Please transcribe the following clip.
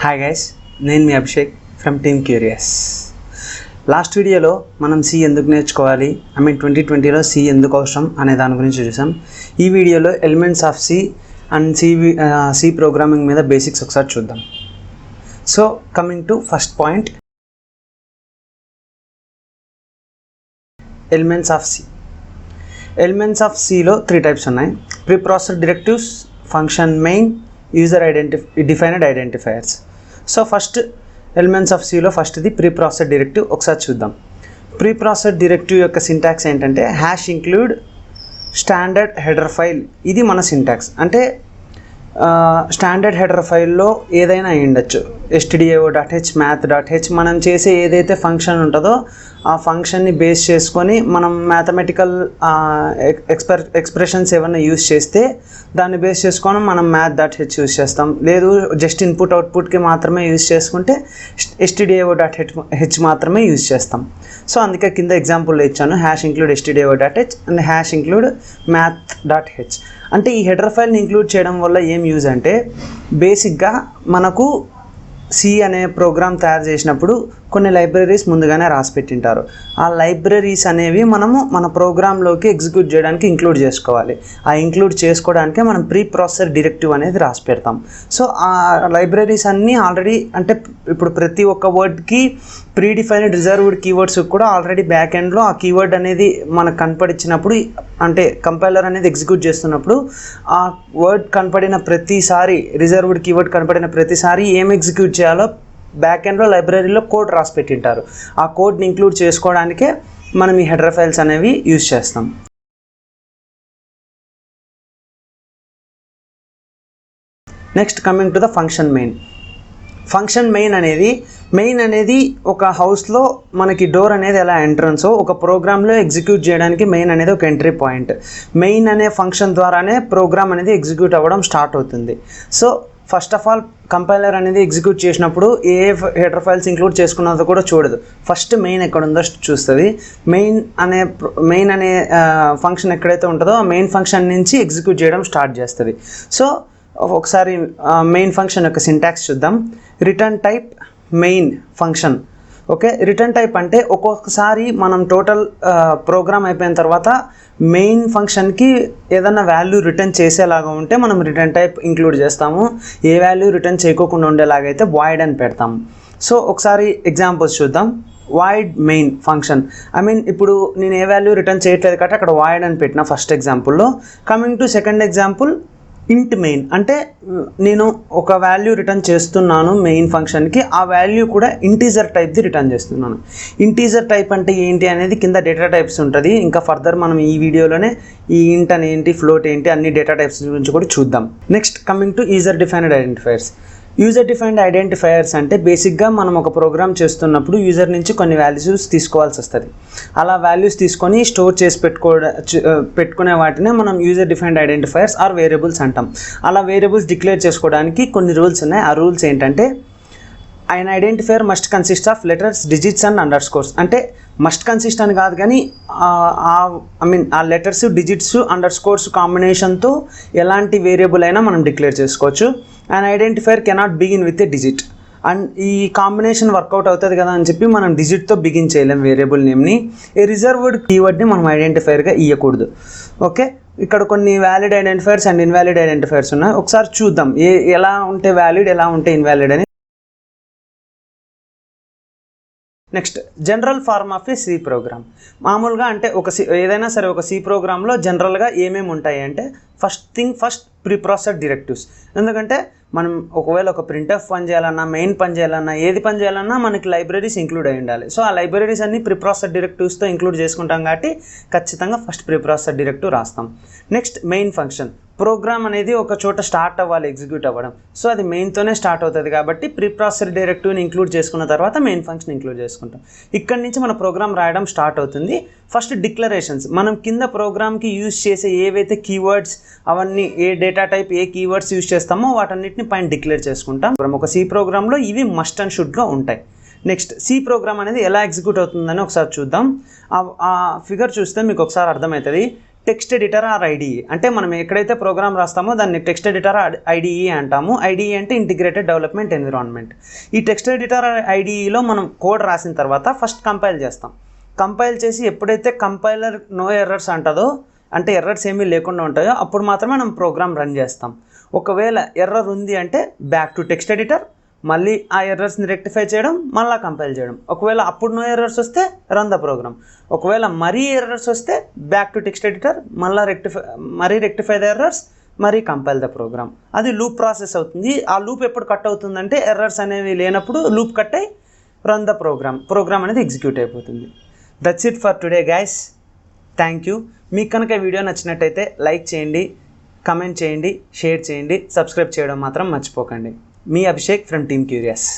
Hi guys, నేను మీ Abhishek from team Curious. Last వీడియోలో మనం సి ఎందుకు నేర్చుకోవాలి, 2020లో సి ఎందుకు అవసరం అనే దాని గురించి చూసాం. ఈ వీడియోలో elements of C and C programming మీద బేసిక్స్ ఒకసారి చూద్దాం. So coming to first point, elements of C. Elements of సిలో 3 టైప్స్ ఉన్నాయి: pre process directives, function main, user defined identifiers. So first elements of సిలో ఫస్ట్ది ప్రీ ప్రాసెస్ డైరెక్టివ్. ఒకసారి చూద్దాం. Pre process directive యొక్క సింటాక్స్ ఏంటంటే hash include standard header file. ఇది మన సింటాక్స్. అంటే స్టాండర్డ్ హెడర్ ఫైల్లో ఏదైనా ఉండొచ్చు, stdio.h, math.h. మనం చేసే ఏదైతే ఫంక్షన్ ఉంటుందో ఆ ఫంక్షన్ని బేస్ చేసుకొని మనం మ్యాథమెటికల్ ఎక్స్ప్రెషన్స్ ఏమైనా యూజ్ చేస్తే దాన్ని బేస్ చేసుకొని మనం math.h యూజ్ చేస్తాం. లేదు జస్ట్ ఇన్పుట్ అవుట్పుట్కి మాత్రమే యూజ్ చేసుకుంటే stdio.h మాత్రమే యూజ్ చేస్తాం. సో అందుకే కింద ఎగ్జాంపుల్లో ఇచ్చాను, hash include stdio.h and hash include math.h. అంటే ఈ హెడర్ ఫైల్ని ఇంక్లూడ్ చేయడం వల్ల ఏం యూజ్ అంటే, బేసిక్గా మనకు సి అనే ప్రోగ్రామ్ తయారు చేసినప్పుడు కొన్ని లైబ్రరీస్ ముందుగానే రాసి పెట్టింటారు. ఆ లైబ్రరీస్ అనేవి మనము మన ప్రోగ్రాంలోకి ఎగ్జిక్యూట్ చేయడానికి ఇంక్లూడ్ చేసుకోవాలి. ఆ ఇంక్లూడ్ చేసుకోవడానికే మనం ప్రీ ప్రాసెస్ డైరెక్టివ్ అనేది రాసి పెడతాం. సో ఆ లైబ్రరీస్ అన్నీ ఆల్రెడీ, అంటే ఇప్పుడు ప్రతి ఒక్క వర్డ్కి ప్రీ డిఫైన్డ్ రిజర్వ్డ్ కీవర్డ్స్ కూడా ఆల్రెడీ బ్యాక్ ఎండ్లో ఆ కీవర్డ్ అనేది మనకు కనపడించినప్పుడు, అంటే కంపైలర్ అనేది ఎగ్జిక్యూట్ చేస్తున్నప్పుడు ఆ వర్డ్ కనపడిన ప్రతిసారి, రిజర్వ్డ్ కీవర్డ్ కనపడిన ప్రతిసారి ఏం ఎగ్జిక్యూట్ చేయాలో బ్యాక్ ఎండ్లో లైబ్రరీలో కోడ్ రాసి పెట్టింటారు. ఆ కోడ్ని ఇంక్లూడ్ చేసుకోవడానికే మనం ఈ హెడర్ ఫైల్స్ అనేవి యూజ్ చేస్తాం. Next coming to the function main. Function main అనేది ఒక హౌస్లో మనకి డోర్ అనేది ఎలా ఎంట్రన్సో, ఒక ప్రోగ్రాంలో ఎగ్జిక్యూట్ చేయడానికి మెయిన్ అనేది ఒక ఎంట్రీ పాయింట్. మెయిన్ అనే ఫంక్షన్ ద్వారానే ప్రోగ్రామ్ అనేది ఎగ్జిక్యూట్ అవ్వడం స్టార్ట్ అవుతుంది. So first of all compiler అనేది ఎగ్జిక్యూట్ చేసినప్పుడు ఏ హెడర్ ఫైల్స్ ఇంక్లూడ్ చేసుకున్నదో కూడా చూడదు. ఫస్ట్ మెయిన్ ఎక్కడ ఉందో చూస్తుంది. మెయిన్ అనే ఫంక్షన్ ఎక్కడైతే ఉంటుందో ఆ మెయిన్ ఫంక్షన్ నుంచి ఎగ్జిక్యూట్ చేయడం స్టార్ట్ చేస్తుంది. సో ఒకసారి మెయిన్ ఫంక్షన్ యొక్క సింటాక్స్ చూద్దాం. Return type main function. Okay, return type అంటే ఒక్కొక్కసారి మనం టోటల్ ప్రోగ్రామ్ అయిపోయిన తర్వాత మెయిన్ ఫంక్షన్కి ఏదన్నా వాల్యూ రిటర్న్ చేసేలాగా ఉంటే మనం రిటర్న్ టైప్ ఇంక్లూడ్ చేస్తాము. ఏ వాల్యూ రిటర్న్ చేయకోకుండా ఉండేలాగైతే వాయిడ్ అని పెడతాము. సో ఒకసారి ఎగ్జాంపుల్స్ చూద్దాం. వాయిడ్ మెయిన్ ఫంక్షన్, ఇప్పుడు నేను ఏ వాల్యూ రిటర్న్ చేయట్లేదు కాబట్టి అక్కడ వాయిడ్ అని పెట్టిన ఫస్ట్ ఎగ్జాంపుల్లో. Coming to second example, int main. అంటే నేను ఒక వాల్యూ రిటర్న్ చేస్తున్నాను మెయిన్ ఫంక్షన్కి, ఆ వాల్యూ కూడా ఇంటీజర్ టైప్ది రిటర్న్ చేస్తున్నాను. ఇంటీజర్ టైప్ అంటే ఏంటి అనేది కింద డేటా టైప్స్ ఉంటుంది. ఇంకా ఫర్దర్ మనం ఈ వీడియోలోనే ఈ ఇంట్ అని ఏంటి, ఫ్లోట్ ఏంటి, అన్ని డేటా టైప్స్ గురించి కూడా చూద్దాం. Next coming to user defined identifiers. User defined identifiers అంటే బేసిక్గా మనం ఒక ప్రోగ్రామ్ చేస్తున్నప్పుడు యూజర్ నుంచి కొన్ని వాల్యూస్ తీసుకోవాల్సి వస్తుంది. అలా వాల్యూస్ తీసుకొని స్టోర్ చేసి పెట్టుకునే వాటినే మనం user defined identifiers or variables అంటాం. అలా వేరియబుల్స్ డిక్లేర్ చేసుకోవడానికి కొన్ని రూల్స్ ఉన్నాయి. ఆ రూల్స్ ఏంటంటే, an identifier must consist of letters, digits and underscores. అంటే మస్ట్ కన్సిస్ట్ అని కాదు కానీ ఆ లెటర్స్, డిజిట్స్, అండర్స్కోర్స్ కాంబినేషన్తో ఎలాంటి వేరియబుల్ అయినా మనం డిక్లేర్ చేసుకోవచ్చు. an identifier cannot begin with a digit. And ఈ కాంబినేషన్ వర్కౌట్ అవుతుంది కదా అని చెప్పి మనం డిజిట్తో బిగిన్ చేయలేం వేరియబుల్ నేమ్ని. ఏ రిజర్వ్డ్ కీవర్డ్ని మనం ఐడెంటిఫైర్గా ఇవ్వకూడదు. ఓకే, ఇక్కడ కొన్ని valid identifiers and invalid identifiers ఉన్నాయి. ఒకసారి చూద్దాం ఎలా ఉంటే వ్యాలిడ్, ఎలా ఉంటే ఇన్వాలిడ్ అని. Next, general form of a C program. మామూలుగా అంటే ఏదైనా సరే ఒక సి ప్రోగ్రాంలో జనరల్గా ఏమేమి ఉంటాయి అంటే, ఫస్ట్ ప్రీ ప్రాసెస్ డైరెక్టివ్స్. ఎందుకంటే మనం ఒకవేళ ఒక ప్రింట్ఎఫ్ పని చేయాలన్నా, మెయిన్ పని చేయాలన్నా, ఏది పని చేయాలన్నా మనకి లైబ్రరీస్ ఇంక్లూడ్ అయి ఉండాలి. సో ఆ లైబ్రరీస్ అన్ని ప్రీ ప్రాసెస్ డైరెక్టివ్స్తో ఇంక్లూడ్ చేసుకుంటాం కాబట్టి ఖచ్చితంగా ఫస్ట్ ప్రీ ప్రాసెస్ డైరెక్టివ్ రాస్తాం. Next main function. ప్రోగ్రామ్ అనేది ఒక చోట స్టార్ట్ అవ్వాలి, ఎగ్జిక్యూట్ అవ్వడం. సో అది మెయిన్తోనే స్టార్ట్ అవుతుంది కాబట్టి ప్రీ ప్రాసెస్ డైరెక్టివ్ని ఇంక్లూడ్ చేసుకున్న తర్వాత మెయిన్ ఫంక్షన్ ఇంక్లూడ్ చేసుకుంటాం. ఇక్కడి నుంచి మన ప్రోగ్రామ్ రాయడం స్టార్ట్ అవుతుంది. ఫస్ట్ డిక్లరేషన్స్, మనం కింద ప్రోగ్రామ్కి యూజ్ చేసే ఏవైతే కీవర్డ్స్, అవన్నీ ఏ డేటా టైప్, ఏ కీవర్డ్స్ యూజ్ చేస్తామో వాటన్నిటిని పైన డిక్లేర్ చేసుకుంటాం. ఒక సి ప్రోగ్రాంలో ఇవి మస్ట్ అండ్ షుడ్గా ఉంటాయి. నెక్స్ట్, సి ప్రోగ్రామ్ అనేది ఎలా ఎగ్జిక్యూట్ అవుతుందని ఒకసారి చూద్దాం. ఆ ఫిగర్ చూస్తే మీకు ఒకసారి అర్థమవుతుంది. Text editor are IDE. అంటే మనం ఎక్కడైతే ప్రోగ్రామ్ రాస్తామో దాన్ని టెక్స్ట్ ఎడిటర్ ఐడిఈ అంటాము. ఐడిఈ అంటే ఇంటిగ్రేటెడ్ డెవలప్మెంట్ ఎన్విరాన్మెంట్. ఈ టెక్స్ట్ ఎడిటర్ ఐడిఈలో మనం కోడ్ రాసిన తర్వాత ఫస్ట్ కంపైల్ చేస్తాం. కంపైల్ చేసి ఎప్పుడైతే కంపైలర్ నో ఎర్రర్స్ అంటుందో, అంటే ఎర్రర్స్ ఏమీ లేకుండా ఉంటాయో, అప్పుడు మాత్రమే మనం ప్రోగ్రామ్ రన్ చేస్తాం. ఒకవేళ ఎర్రర్ ఉంది అంటే బ్యాక్ టు టెక్స్ట్ ఎడిటర్, మళ్ళీ ఆ ఎర్రర్స్ని రెక్టిఫై చేయడం, మళ్ళీ కంపైల్ చేయడం. ఒకవేళ అప్పుడు నో ఎర్రర్స్ వస్తే రన్ ద ప్రోగ్రామ్. ఒకవేళ మరీ ఎర్రర్స్ వస్తే బ్యాక్ టు టెక్స్ట్ ఎడిటర్, మళ్ళీ రెక్టిఫై ద ఎర్రర్స్, మరీ కంపైల్ ద ప్రోగ్రామ్. అది లూప్ ప్రాసెస్ అవుతుంది. ఆ లూప్ ఎప్పుడు కట్ అవుతుందంటే ఎర్రర్స్ అనేవి లేనప్పుడు లూప్ కట్ అయి రన్ ద ప్రోగ్రామ్ అనేది ఎగ్జిక్యూట్ అయిపోతుంది. That's it for today guys. Thank you. మీకు కనుక వీడియో నచ్చినట్టయితే లైక్ చేయండి, కమెంట్ చేయండి, షేర్ చేయండి, సబ్స్క్రైబ్ చేయడం మాత్రం మర్చిపోకండి. మీ అభిషేక్ ఫ్రమ్ టీమ్ క్యూరియస్.